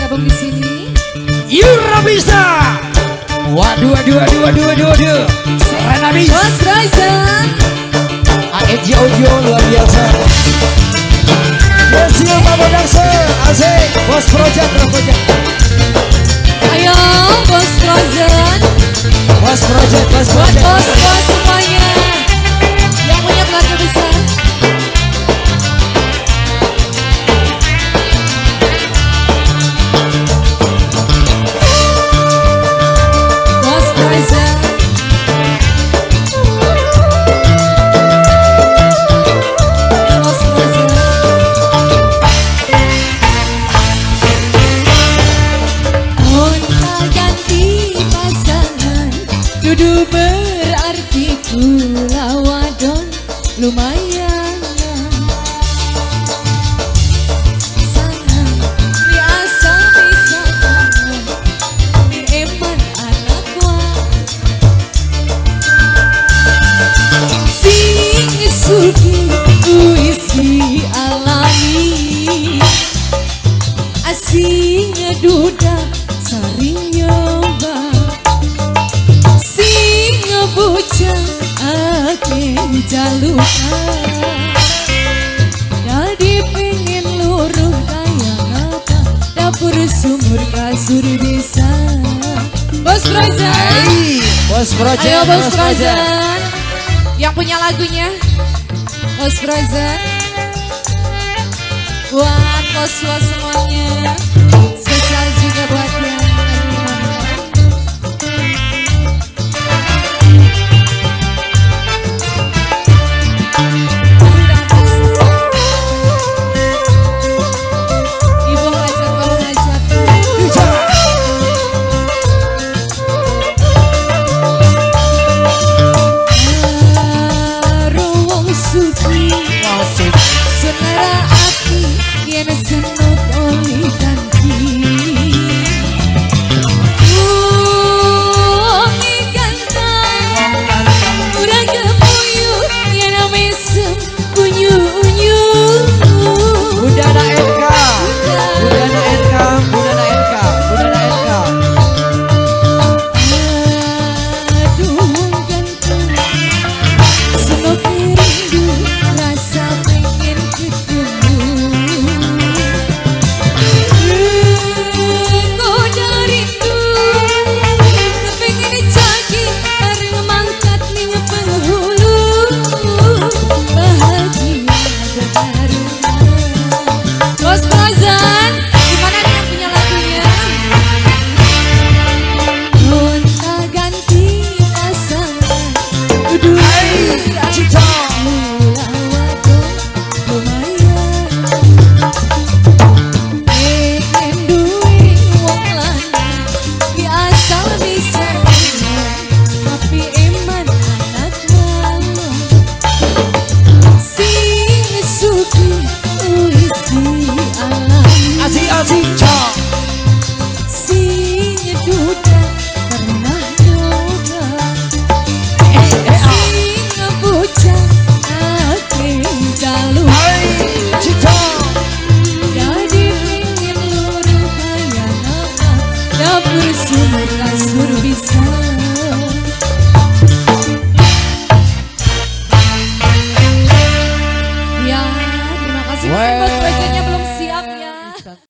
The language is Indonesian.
bergabung di sini. Yura bisa. Waduh. Rena bisa. Bos Bryson. AEJ Audio luar biasa. Desio Mama Dancer, asik. Bos Project. Ayo Bos Bryson. Bos Project. Buat bos semuanya yang punya keluarga besar. Bos Bryson. Bos Bryson. Gonta ganti pasangan, dudu berarti kula wadon lumayan. Sangat biasa bisa tangan, di eman anak wa. Sing suki wis dialami, asing duda sering nyoba, sing bocah ake jalukan. Jadi pengen luruh kayak apa, dapur sumur kasur desa. Bos Bryson. Bos Project. Ayo Bos Bryson. Yang punya lagunya Bos Bryson. Buat bos-bos semuanya, spesial juga buat yang ada di mana. Ibu ngajak, kamu ngajak. Ruang suki Saudara aki yen senok oli ganti. Wangi ganteng urang kepuyu yen mesem unyu-unyu. Budana NK. Aduh ganteng senok rindu rasa pengen ketemu. Goda rindu pengen cagi bareng mangkat ning penghulu. Bahagia baru. Bos Bryson, gimana nih yang punya lagunya? Gonta ganti pasangan, duduk Cita. mula wadon lumayan. Pengen duwe wong lanang biasa bisa eman, tapi eman anak malam. Sing suki wis dialami. Asik. Cak.